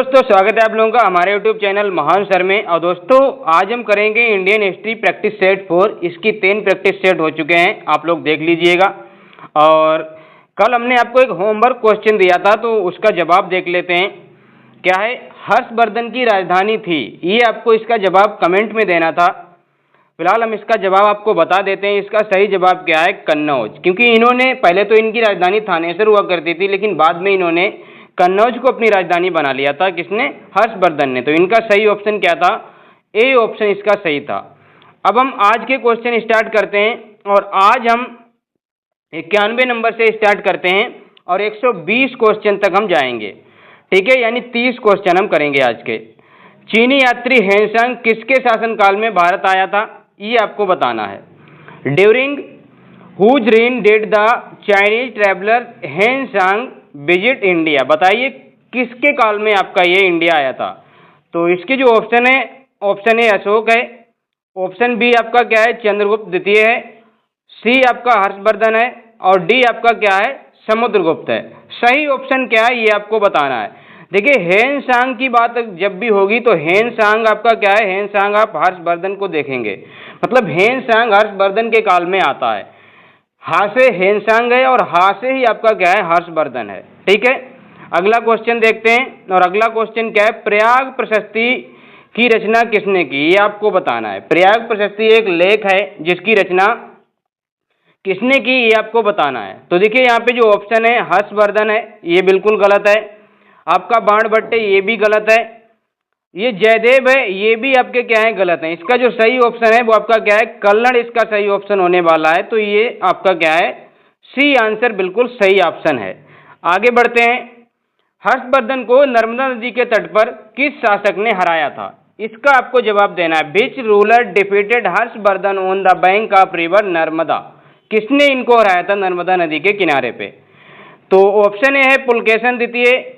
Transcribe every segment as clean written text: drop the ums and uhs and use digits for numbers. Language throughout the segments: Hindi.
दोस्तों, स्वागत है आप लोगों का हमारे YouTube चैनल महान सर में। और दोस्तों, आज हम करेंगे इंडियन हिस्ट्री प्रैक्टिस सेट 4। इसकी 10 प्रैक्टिस सेट हो चुके हैं, आप लोग देख लीजिएगा। और कल हमने आपको एक होमवर्क क्वेश्चन दिया था, तो उसका जवाब देख लेते हैं। क्या है? हर्षवर्धन की राजधानी थी, ये आपको इसका जवाब कमेंट में देना था। फिलहाल हम इसका जवाब आपको बता देते हैं। इसका सही जवाब क्या है? कन्नौज। क्योंकि इन्होंने पहले तो इनकी राजधानी थानेसर हुआ करती थी, लेकिन बाद में इन्होंने कन्नौज को अपनी राजधानी बना लिया था। किसने? हर्षवर्धन ने। तो इनका सही ऑप्शन क्या था? ए ऑप्शन इसका सही था। अब हम आज के क्वेश्चन स्टार्ट करते हैं, और आज हम 91 नंबर से स्टार्ट करते हैं और 120 क्वेश्चन तक हम जाएंगे। ठीक है, यानी 30 क्वेश्चन हम करेंगे आज के। चीनी यात्री हेनसांग किसके शासनकाल में भारत आया था, ये आपको बताना है। During whose reign did the Chinese traveller Hiuen Tsang visit India, बताइए किसके काल में आपका ये इंडिया आया था। तो इसके जो ऑप्शन है, ऑप्शन ए अशोक है, ऑप्शन बी आपका क्या है? चंद्रगुप्त द्वितीय है, सी आपका हर्षवर्धन है, और डी आपका क्या है? समुद्रगुप्त है। सही ऑप्शन क्या है, ये आपको बताना है। देखिए, हेनसांग की बात जब भी होगी तो हेनसांग आपका क्या है? हेनसांग आप हर्षवर्धन को देखेंगे, मतलब हेनसांग हर्षवर्धन के काल में आता है। हा से हेनसांग है और हा से ही आपका क्या है? हर्षवर्धन है। ठीक है, अगला क्वेश्चन देखते हैं। और अगला क्वेश्चन क्या है? प्रयाग प्रशस्ति की रचना किसने की, ये आपको बताना है। प्रयाग प्रशस्ति एक लेख है जिसकी रचना किसने की, ये आपको बताना है। तो देखिए, यहाँ पे जो ऑप्शन है हर्षवर्धन है, ये बिल्कुल गलत है। आपका बाणभट्ट है, ये भी गलत है। ये जयदेव है, ये भी आपके क्या है? गलत है। इसका जो सही ऑप्शन है वो आपका क्या है? कल्लड़ इसका सही ऑप्शन होने वाला है। तो ये आपका क्या है? सी आंसर बिल्कुल सही ऑप्शन है। आगे बढ़ते हैं। हर्षवर्धन को नर्मदा नदी के तट पर किस शासक ने हराया था, इसका आपको जवाब देना है। Which ruler defeated Harshvardhan on the bank of river Narmada, किसने इनको हराया था नर्मदा नदी के किनारे पे? तो ऑप्शन ए है पुलकेशन द्वितीय,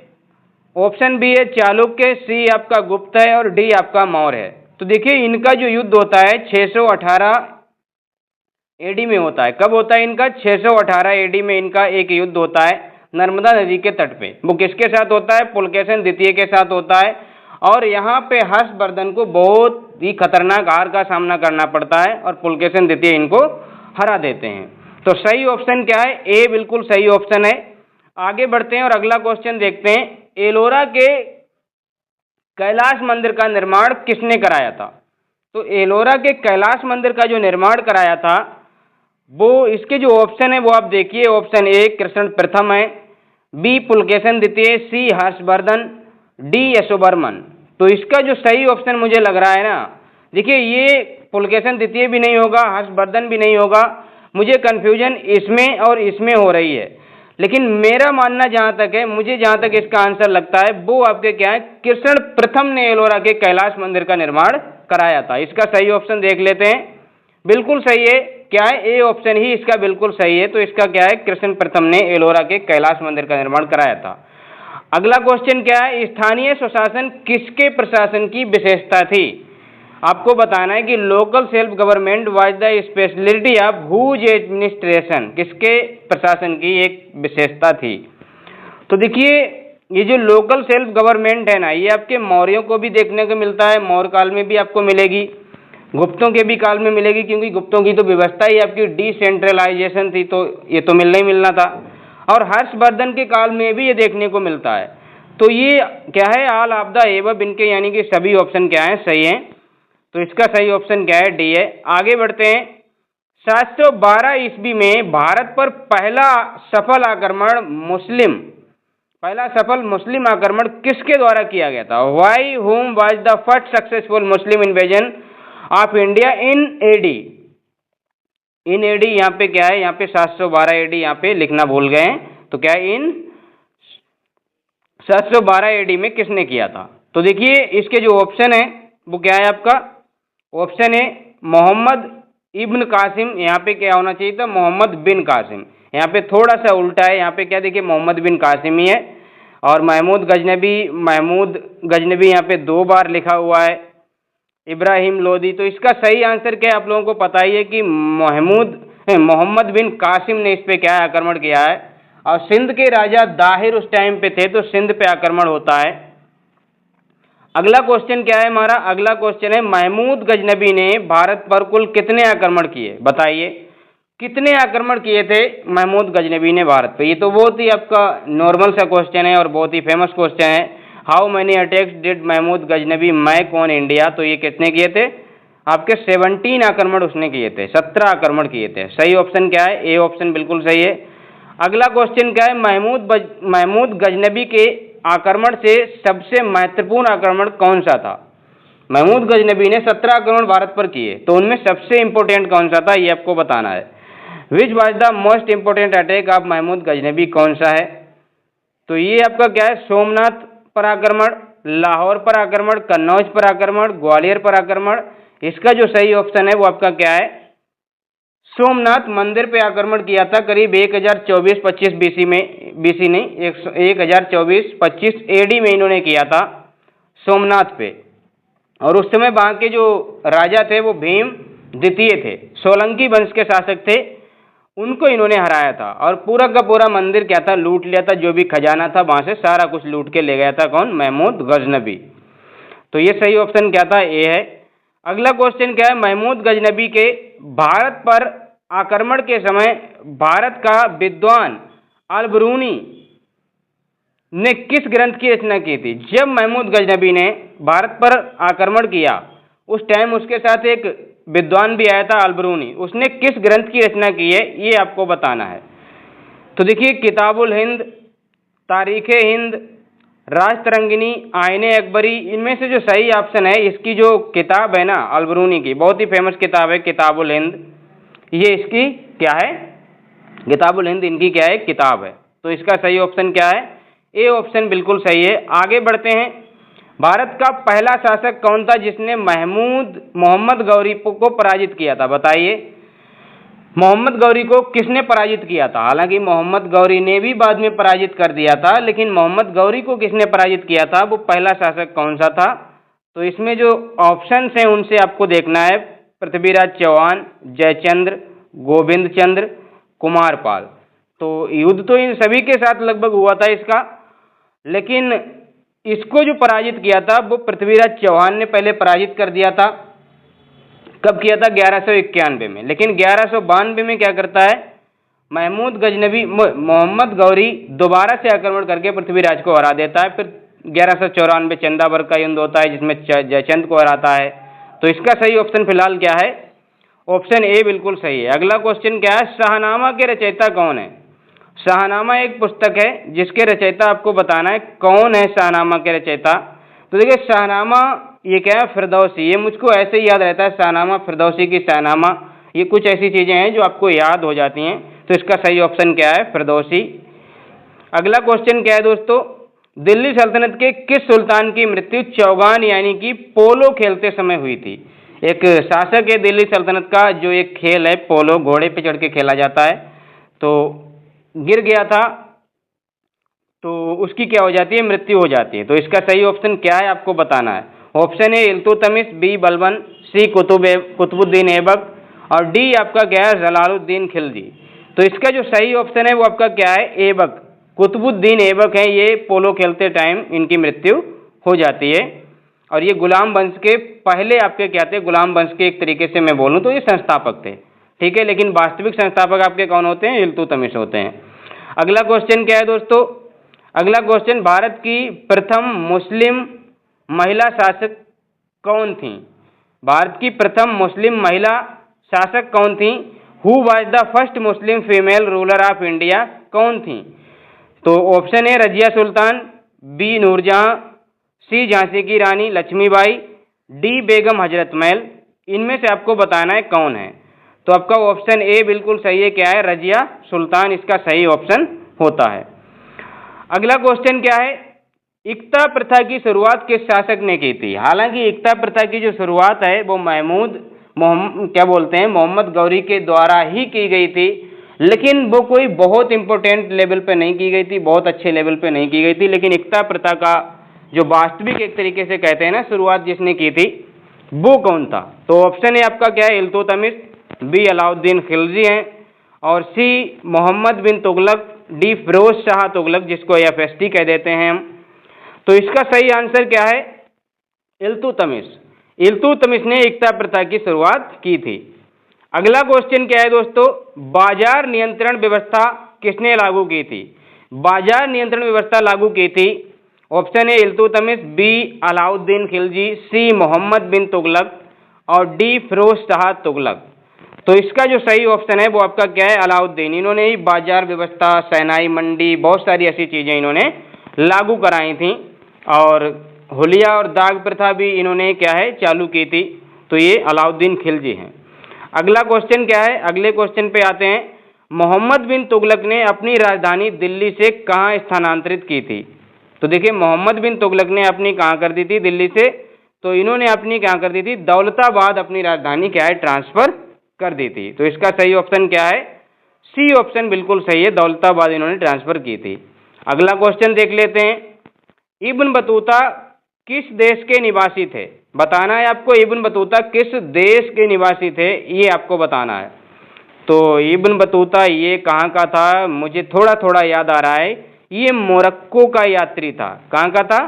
ऑप्शन बी है चालुक्य, सी आपका गुप्त है, और डी आपका मौर्य है। तो देखिए, इनका जो युद्ध होता है 618 एडी में होता है। कब होता है इनका? 618 एडी में इनका एक युद्ध होता है नर्मदा नदी के तट पे। वो किसके साथ होता है? पुलकेशन द्वितीय के साथ होता है। और यहाँ पे हर्षवर्धन को बहुत ही खतरनाक हार का सामना करना पड़ता है, और पुलकेशन द्वितीय इनको हरा देते हैं। तो सही ऑप्शन क्या है? ए बिल्कुल सही ऑप्शन है। आगे बढ़ते हैं और अगला क्वेश्चन देखते हैं। एलोरा के कैलाश मंदिर का निर्माण किसने कराया था? तो एलोरा के कैलाश मंदिर का जो निर्माण कराया था, वो इसके जो ऑप्शन है वो आप देखिए। ऑप्शन ए कृष्ण प्रथम है, बी पुलकेशन द्वितीय, सी हर्षवर्धन, डी यशोवर्मन। तो इसका जो सही ऑप्शन मुझे लग रहा है ना, देखिए, ये पुलकेशन द्वितीय भी नहीं होगा, हर्षवर्धन भी नहीं होगा। मुझे कंफ्यूजन इसमें और इसमें हो रही है, लेकिन मेरा मानना जहां तक है, मुझे जहां तक इसका आंसर लगता है, वो आपके क्या है? कृष्ण प्रथम ने एलोरा के कैलाश मंदिर का निर्माण कराया था। इसका सही ऑप्शन देख लेते हैं। बिल्कुल सही है। क्या है? ए ऑप्शन ही इसका बिल्कुल सही है। तो इसका क्या है? कृष्ण प्रथम ने एलोरा के कैलाश मंदिर का निर्माण कराया था। अगला क्वेश्चन क्या है? स्थानीय स्वशासन किसके प्रशासन की विशेषता थी? आपको बताना है कि local self government was the speciality of whose administration, किसके प्रशासन की एक विशेषता थी। तो देखिए, ये जो लोकल सेल्फ गवर्नमेंट है ना, ये आपके मौर्यों को भी देखने को मिलता है, मौर्य काल में भी आपको मिलेगी, गुप्तों के भी काल में मिलेगी, क्योंकि गुप्तों की तो व्यवस्था ही आपकी डिसेंट्रलाइजेशन थी, तो ये तो मिलना ही मिलना था। और हर्षवर्धन के काल में भी ये देखने को मिलता है। तो ये क्या है? ऑल ऑफ द एबव इनके, यानी कि सभी ऑप्शन क्या है? सही है। तो इसका सही ऑप्शन क्या है? डी है। आगे बढ़ते हैं। 712 ईस्वी में भारत पर पहला सफल मुस्लिम आक्रमण किसके द्वारा किया गया था? Why whom was the first successful Muslim invasion of India in AD? In AD यहाँ पे क्या है? यहाँ पे 712 एडी यहाँ पे लिखना भूल गए हैं। तो क्या है? इन 712 एडी में किसने किया था? तो देखिए, इसके जो ऑप्शन है वो क्या है आपका? ऑप्शन ए मोहम्मद इब्न कासिम। यहाँ पे क्या होना चाहिए था? मोहम्मद बिन कासिम। यहाँ पे थोड़ा सा उल्टा है। यहाँ पे क्या, देखिए, मोहम्मद बिन कासिम ही है। और महमूद गजनबी यहाँ पे 2 बार लिखा हुआ है। इब्राहिम लोदी। तो इसका सही आंसर क्या है? आप लोगों को पता ही है कि मोहम्मद बिन कासिम ने इस पे क्या है? आक्रमण किया है। और सिंध के राजा दाहिर उस टाइम पे थे, तो सिंध पे आक्रमण होता है। अगला क्वेश्चन क्या है हमारा? अगला क्वेश्चन है महमूद गजनबी ने भारत पर कुल कितने आक्रमण किए? बताइए कितने आक्रमण किए थे महमूद गजनबी ने भारत पे? ये तो बहुत ही आपका नॉर्मल सा क्वेश्चन है और बहुत ही फेमस क्वेश्चन है। How many attacks did Mahmud Ghaznavi make on India? तो ये कितने किए थे? आपके 17 आक्रमण उसने किए थे, 17 आक्रमण किए थे। सही ऑप्शन क्या है? ए ऑप्शन बिल्कुल सही है। अगला क्वेश्चन क्या है? महमूद गजनबी के आक्रमण से सबसे महत्वपूर्ण आक्रमण कौन सा था? महमूद गजनबी ने 17 आक्रमण भारत पर किए, तो उनमें सबसे इंपॉर्टेंट कौन सा था ये आपको बताना है। Which was the most important attack of Mahmud Ghaznavi? कौन सा है? तो ये आपका क्या है? सोमनाथ पर आक्रमण, लाहौर पर आक्रमण, कन्नौज पर आक्रमण, ग्वालियर पर आक्रमण। इसका जो सही ऑप्शन है वो आपका क्या है? सोमनाथ मंदिर पे आक्रमण किया था करीब 1024-25 बीसी में, बीसी नहीं 1024-25 एडी में इन्होंने किया था सोमनाथ पे। और उस समय वहां के जो राजा थे वो भीम द्वितीय थे, सोलंकी वंश के शासक थे, उनको इन्होंने हराया था और पूरा का पूरा मंदिर क्या था? लूट लिया था। जो भी खजाना था वहां से सारा कुछ लूट के ले गया था। कौन? महमूद गजनबी। तो ये सही ऑप्शन क्या था? ए है। अगला क्वेश्चन क्या है? महमूद गजनबी के भारत पर आक्रमण के समय भारत का विद्वान अलबरूनी ने किस ग्रंथ की रचना की थी? जब महमूद गजनबी ने भारत पर आक्रमण किया उस टाइम उसके साथ एक विद्वान भी आया था अलबरूनी, उसने किस ग्रंथ की रचना की है ये आपको बताना है। तो देखिए किताबुल हिंद, तारीखे हिंद, राजतरंगिनी, आईने अकबरी, इनमें से जो सही ऑप्शन है इसकी जो किताब है ना अलबरूनी की, बहुत ही फेमस किताब है किताबुल हिंद, ये इसकी क्या है? किताबुल हिंद इनकी क्या है? किताब है। तो इसका सही ऑप्शन क्या है? ए ऑप्शन बिल्कुल सही है। आगे बढ़ते हैं। भारत का पहला शासक कौन था जिसने मोहम्मद गौरी को पराजित किया था? बताइए मोहम्मद गौरी को किसने पराजित किया था? हालांकि मोहम्मद गौरी ने भी बाद में पराजित कर दिया था, लेकिन मोहम्मद गौरी को किसने पराजित किया था? वो पहला शासक कौन सा था? तो इसमें जो ऑप्शंस हैं उनसे आपको देखना है। पृथ्वीराज चौहान, जयचंद्र, गोविंद चंद्र, कुमारपाल। तो युद्ध तो इन सभी के साथ लगभग हुआ था इसका, लेकिन इसको जो पराजित किया था वो पृथ्वीराज चौहान ने पहले पराजित कर दिया था। कब किया था? 1191 में। लेकिन 1192 में क्या करता है मोहम्मद गौरी दोबारा से आक्रमण करके पृथ्वीराज को हरा देता है। फिर 1194 चंदाबर का युद्ध होता है जिसमें जयचंद को हराता है। तो इसका सही ऑप्शन फिलहाल क्या है? ऑप्शन ए बिल्कुल सही है। अगला क्वेश्चन क्या है? शाहनामा के रचयिता कौन है? शाहनामा एक पुस्तक है जिसके रचयिता आपको बताना है कौन है शाहनामा के रचयिता। तो देखिए शाहनामा ये क्या है? फिरदौसी। ये मुझको ऐसे ही याद रहता है शाहनामा, फिरदौसी की शाहनामा, ये कुछ ऐसी चीजें हैं जो आपको याद हो जाती हैं। तो इसका सही ऑप्शन क्या है? फिरदौसी। अगला क्वेश्चन क्या है दोस्तों? दिल्ली सल्तनत के किस सुल्तान की मृत्यु चौगान यानी कि पोलो खेलते समय हुई थी? एक शासक है दिल्ली सल्तनत का, जो एक खेल है पोलो, घोड़े पे चढ़ के खेला जाता है, तो गिर गया था तो उसकी क्या हो जाती है? मृत्यु हो जाती है। तो इसका सही ऑप्शन क्या है आपको बताना है। Option A Iltutmish, B Balban, C Qutbuddin Aibak और डी आपका क्या है? जलालुद्दीन खिलजी। तो इसका जो सही ऑप्शन है वो आपका क्या है? ऐबक, कुतुबुद्दीन ऐबक है। ये पोलो खेलते टाइम इनकी मृत्यु हो जाती है। और ये गुलाम वंश के पहले आपके क्या थे? गुलाम वंश के एक तरीके से मैं बोलूँ तो ये संस्थापक थे, ठीक है। लेकिन वास्तविक संस्थापक आपके कौन होते हैं? इल्तुतमिश होते हैं। अगला क्वेश्चन क्या है दोस्तों? अगला क्वेश्चन भारत की प्रथम मुस्लिम महिला शासक कौन थी? भारत की प्रथम मुस्लिम महिला शासक कौन थी? Who was the first Muslim female ruler of India? कौन थी? तो option A Razia Sultan, B Nur Jahan, C Jhansi की रानी लक्ष्मीबाई, डी बेगम हजरत महल। इनमें से आपको बताना है कौन है। तो आपका ऑप्शन ए बिल्कुल सही है। क्या है? रजिया सुल्तान इसका सही ऑप्शन होता है। अगला क्वेश्चन क्या है? इक्ता प्रथा की शुरुआत किस शासक ने की थी? हालांकि इक्ता प्रथा की जो शुरुआत है वो मोहम्मद गौरी के द्वारा ही की गई थी, लेकिन वो कोई बहुत इंपॉर्टेंट लेवल पे नहीं की गई थी, बहुत अच्छे लेवल पे नहीं की गई थी। लेकिन इक्ता प्रथा का जो वास्तविक एक तरीके से कहते हैं ना शुरुआत जिसने की थी वो कौन था? तो ऑप्शन ए आपका क्या है? इल्तुतमिश, बी अलाउद्दीन खिलजी हैं और सी मोहम्मद बिन तुगलक, डी फिरोज शाह तुगलक जिसको FST कह देते हैं हम। तो इसका सही आंसर क्या है? इल्तुतमिश। इल्तुतमिश ने इक्ता प्रथा की शुरुआत की थी। अगला क्वेश्चन क्या है दोस्तों, बाजार नियंत्रण व्यवस्था किसने लागू की थी? बाजार नियंत्रण व्यवस्था लागू की थी। Option A Iltutmish, B Alauddin Khilji, C Muhammad bin Tughlaq और डी फिरोज शाह तुगलक। तो इसका जो सही ऑप्शन है वो आपका क्या है, अलाउद्दीन। इन्होंने ही बाजार व्यवस्था, सेनाई मंडी, बहुत सारी ऐसी चीजें इन्होंने लागू कराई थी और हुलिया और दाग प्रथा भी इन्होंने क्या है, चालू की थी। तो ये अलाउद्दीन खिलजी हैं। अगला क्वेश्चन क्या है, अगले क्वेश्चन पे आते हैं। मोहम्मद बिन तुगलक ने अपनी राजधानी दिल्ली से कहाँ स्थानांतरित की थी? तो देखिए, मोहम्मद बिन तुगलक ने अपनी कहाँ कर दी थी, दिल्ली से, तो इन्होंने अपनी क्या कर दी थी, दौलताबाद अपनी राजधानी क्या है, ट्रांसफर कर दी थी। तो इसका सही ऑप्शन क्या है, सी ऑप्शन बिल्कुल सही है, दौलताबाद इन्होंने ट्रांसफर की थी। अगला क्वेश्चन देख लेते हैं। इब्न बतूता किस देश के निवासी थे? बताना है आपको, इब्न बतूता किस देश के निवासी थे, ये आपको बताना है। तो इब्न बतूता ये कहाँ का था, मुझे थोड़ा थोड़ा याद आ रहा है, ये मोरक्को का यात्री था। कहाँ का था?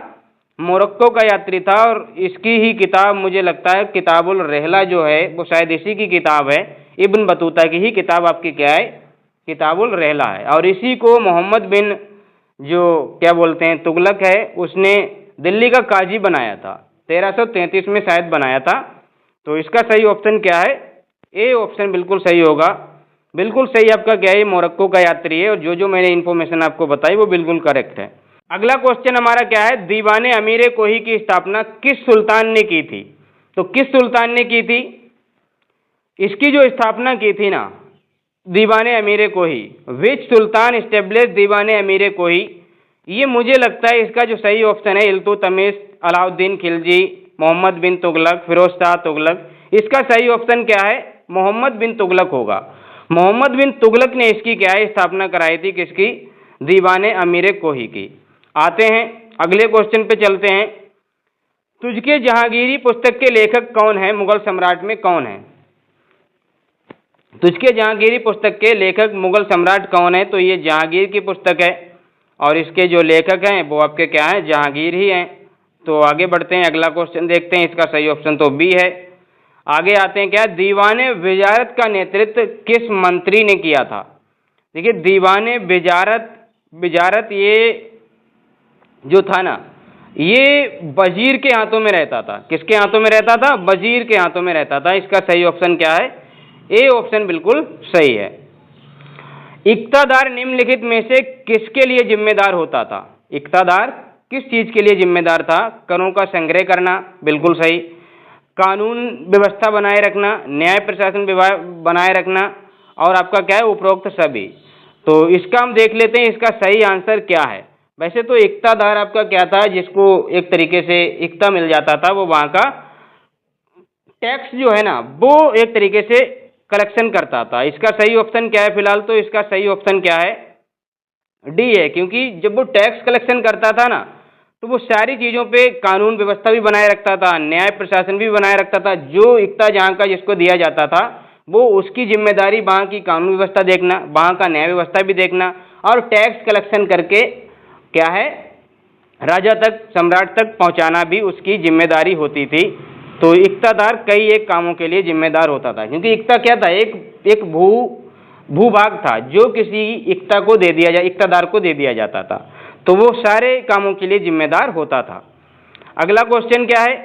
मोरक्को का यात्री था। और इसकी ही किताब मुझे लगता है किताबुल रहला जो है वो शायद इसी की किताब है, इब्न बतूता की ही किताब आपकी क्या है, किताबुल रहला है। और इसी को मोहम्मद बिन जो क्या बोलते हैं तुगलक है, उसने दिल्ली का काजी बनाया था, 1333 में शायद बनाया था। तो इसका सही ऑप्शन क्या है, ए ऑप्शन बिल्कुल सही होगा। बिल्कुल सही आपका क्या है, मोरक्को का यात्री है और जो मैंने इन्फॉर्मेशन आपको बताई वो बिल्कुल करेक्ट है। अगला क्वेश्चन हमारा क्या है, दीवाने अमीर कोही की स्थापना किस सुल्तान ने की थी? तो किस सुल्तान ने की थी? इसकी जो स्थापना की थी ना, दीवाने अमीर कोही, विच सुल्तान इस्टेब्लिश दीवाने अमीर कोही, ये मुझे लगता है इसका जो सही ऑप्शन है इल्तुतमिश, अलाउद्दीन खिलजी, मोहम्मद बिन तुगलक, फिरोज शाह तुगलक। इसका सही ऑप्शन क्या है, मोहम्मद बिन तुगलक होगा। मोहम्मद बिन तुगलक ने इसकी क्या है, स्थापना कराई थी, किसकी? दीवाने अमीर कोही की। आते हैं अगले क्वेश्चन पे चलते हैं। तुझके जहांगीरी पुस्तक के लेखक कौन है, मुगल सम्राट में कौन है? तुझके जहांगीरी पुस्तक के लेखक मुगल सम्राट कौन है? तो ये जहांगीर की पुस्तक है और इसके जो लेखक हैं वो आपके क्या हैं, जहांगीर ही हैं। तो आगे बढ़ते हैं, अगला क्वेश्चन देखते हैं। इसका सही ऑप्शन तो बी है। आगे आते हैं, क्या दीवाने विजारत का नेतृत्व किस मंत्री ने किया था? देखिए, दीवाने विजारत ये जो था ना, ये वजीर के हाथों में रहता था। किसके हाथों में रहता था? वजीर के हाथों में रहता था। इसका सही ऑप्शन क्या है, ए ऑप्शन बिल्कुल सही है। इक्तादार निम्नलिखित में से किसके लिए जिम्मेदार होता था? इक्तादार किस चीज के लिए जिम्मेदार था? करों का संग्रह करना, बिल्कुल सही। कानून व्यवस्था बनाए रखना, न्याय प्रशासन बनाए रखना और आपका क्या है, उपरोक्त सभी। तो इसका हम देख लेते हैं, इसका सही आंसर क्या है। वैसे तो इक्तादार आपका क्या था, जिसको एक तरीके से इक्ता मिल जाता था, वो वहां का टैक्स जो है ना वो एक तरीके से कलेक्शन करता था। इसका सही ऑप्शन क्या है फिलहाल? तो इसका सही ऑप्शन क्या है, डी है। क्योंकि जब वो टैक्स कलेक्शन करता था ना तो वो सारी चीज़ों पे कानून व्यवस्था भी बनाए रखता था, न्याय प्रशासन भी बनाए रखता था। जो इक्ता जहाँ का जिसको दिया जाता था वो उसकी जिम्मेदारी वहाँ की कानून व्यवस्था देखना, वहाँ का न्याय व्यवस्था भी देखना और टैक्स कलेक्शन करके क्या है, राजा तक, सम्राट तक पहुँचाना भी उसकी जिम्मेदारी होती थी। तो इक्तादार कई एक कामों के लिए जिम्मेदार होता था। क्योंकि इक्ता क्या था, एक भूभाग था जो किसी इक्ता को दे दिया इक्तादार को दे दिया जाता था। तो वो सारे कामों के लिए जिम्मेदार होता था। अगला क्वेश्चन क्या है?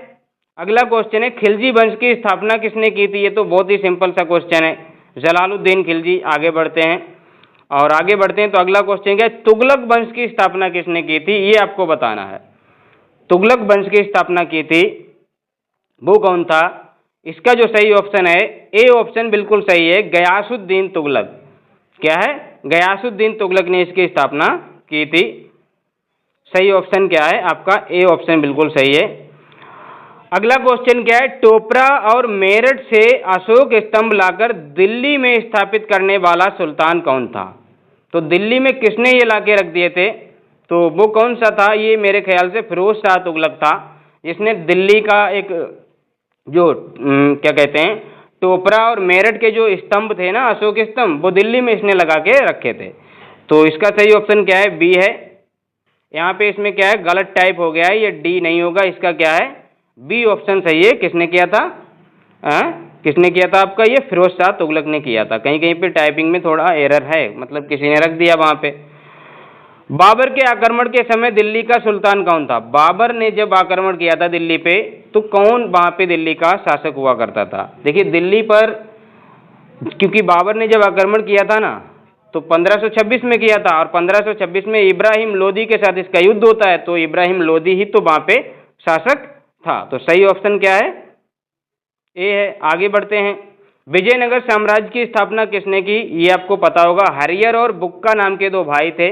अगला क्वेश्चन है, खिलजी वंश की स्थापना किसने की थी? ये तो बहुत ही सिंपल सा क्वेश्चन है, जलालुद्दीन खिलजी। आगे बढ़ते हैं तो अगला क्वेश्चन क्या है, तुगलक वंश की स्थापना किसने की थी? ये आपको बताना है। तुगलक वंश की स्थापना की थी वो कौन था? इसका जो सही ऑप्शन है, ए ऑप्शन बिल्कुल सही है, गयासुद्दीन तुगलक। क्या है? गयासुद्दीन तुगलक ने इसकी स्थापना की थी। सही ऑप्शन क्या है आपका? ए ऑप्शन बिल्कुल सही है। अगला क्वेश्चन क्या है, टोपरा और मेरठ से अशोक स्तंभ लाकर दिल्ली में स्थापित करने वाला सुल्तान कौन था? तो दिल्ली में किसने ये लाके रख दिए थे? तो वो कौन सा था? ये मेरे ख्याल से फिरोज शाह तुगलक था, जिसने दिल्ली का एक जो क्या कहते हैं, टोपरा और मेरठ के जो स्तंभ थे ना, अशोक स्तंभ, वो दिल्ली में इसने लगा के रखे थे। तो इसका सही ऑप्शन क्या है? बी है। यहाँ पे इसमें क्या है, गलत टाइप हो गया है, ये डी नहीं होगा, इसका क्या है, बी ऑप्शन सही है। किसने किया था? किसने किया था आपका? ये फिरोज शाह तुगलक ने किया था। कहीं कहीं पे टाइपिंग में थोड़ा एरर है, मतलब किसी ने रख दिया वहां पे। बाबर के आक्रमण के समय दिल्ली का सुल्तान कौन था? बाबर ने जब आक्रमण किया था दिल्ली पे, तो कौन वहां पे दिल्ली का शासक हुआ करता था? देखिए दिल्ली पर, क्योंकि बाबर ने जब आक्रमण किया था ना, तो 1526 में किया था, और 1526 में इब्राहिम लोदी के साथ इसका युद्ध होता है, तो इब्राहिम लोदी ही तो वहां पे शासक था। तो सही ऑप्शन क्या है? ए है। आगे बढ़ते हैं। विजयनगर साम्राज्य की स्थापना किसने की? ये आपको पता होगा। हरियर और बुक्का नाम के दो भाई थे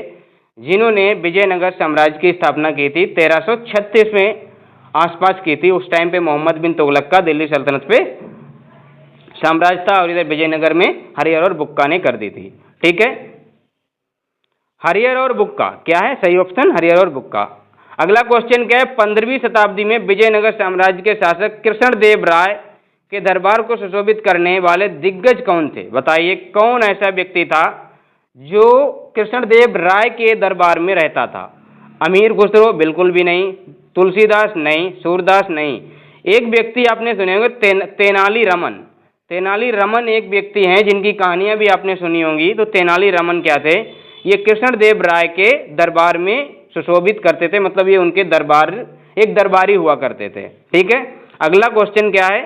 जिन्होंने विजयनगर साम्राज्य की स्थापना की थी। 1336 में आसपास की थी। उस टाइम पे मोहम्मद बिन तुगलक का दिल्ली सल्तनत पे साम्राज्य था, और इधर विजयनगर में हरियर और बुक्का ने कर दी थी। ठीक है, हरियर और बुक्का क्या है? सही ऑप्शन हरियर और बुक्का। अगला क्वेश्चन क्या है? 15वीं शताब्दी में विजयनगर साम्राज्य के शासक कृष्णदेव राय के दरबार को सुशोभित करने वाले दिग्गज कौन थे? बताइए कौन ऐसा व्यक्ति था जो कृष्णदेव राय के दरबार में रहता था? अमीर खुसरो? बिल्कुल भी नहीं। तुलसीदास? नहीं। सूरदास? नहीं। एक व्यक्ति आपने सुने होंगे, तेनाली रमन। तेनाली रमन एक व्यक्ति हैं जिनकी कहानियां भी आपने सुनी होंगी। तो तेनाली रमन क्या थे? ये कृष्णदेव राय के दरबार में सुशोभित करते थे, मतलब ये उनके दरबार, एक दरबारी हुआ करते थे। ठीक है, अगला क्वेश्चन क्या है?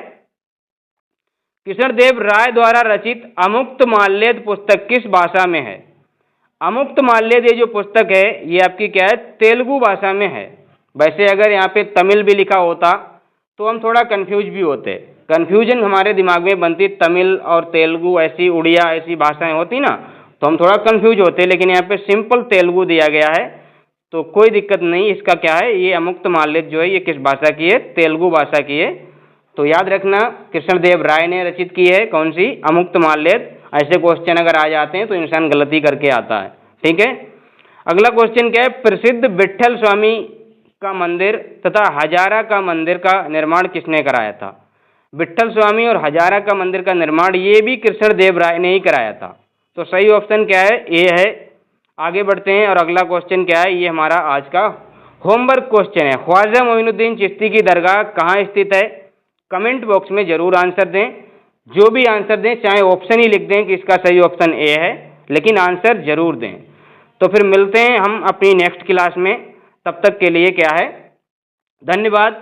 कृष्णदेव राय द्वारा रचित अमुक्तमाल्यद पुस्तक किस भाषा में है? अमुक्तमाल्यद ये जो पुस्तक है ये आपकी क्या है? तेलुगु भाषा में है। वैसे अगर यहाँ पे तमिल भी लिखा होता तो हम थोड़ा कंफ्यूज भी होते। कंफ्यूजन हमारे दिमाग में बनती, तमिल और तेलुगु ऐसी, उड़िया ऐसी भाषाएं होती ना, तो हम थोड़ा कंफ्यूज होते। लेकिन यहाँ पे सिंपल तेलुगु दिया गया है, तो कोई दिक्कत नहीं। इसका क्या है? ये अमुक्तमाल्यद जो है ये किस भाषा की है? तेलुगु भाषा की है। तो याद रखना, कृष्णदेव राय ने रचित की है कौन सी? अमुक्तमाल्यद। ऐसे क्वेश्चन अगर आ जाते हैं तो इंसान गलती करके आता है। ठीक है, अगला क्वेश्चन क्या है? प्रसिद्ध विट्ठल स्वामी का मंदिर तथा हजारा का मंदिर का निर्माण किसने कराया था? विट्ठल स्वामी और हजारा का मंदिर का निर्माण ये भी कृष्णदेव राय ने ही कराया था। तो सही ऑप्शन क्या है? ए है। आगे बढ़ते हैं, और अगला क्वेश्चन क्या है? ये हमारा आज का होमवर्क क्वेश्चन है। ख्वाजा मोइनुद्दीन चिश्ती की दरगाह कहाँ स्थित है? कमेंट बॉक्स में जरूर आंसर दें। जो भी आंसर दें, चाहे ऑप्शन ही लिख दें कि इसका सही ऑप्शन ए है, लेकिन आंसर जरूर दें। तो फिर मिलते हैं हम अपनी नेक्स्ट क्लास में। तब तक के लिए क्या है? धन्यवाद।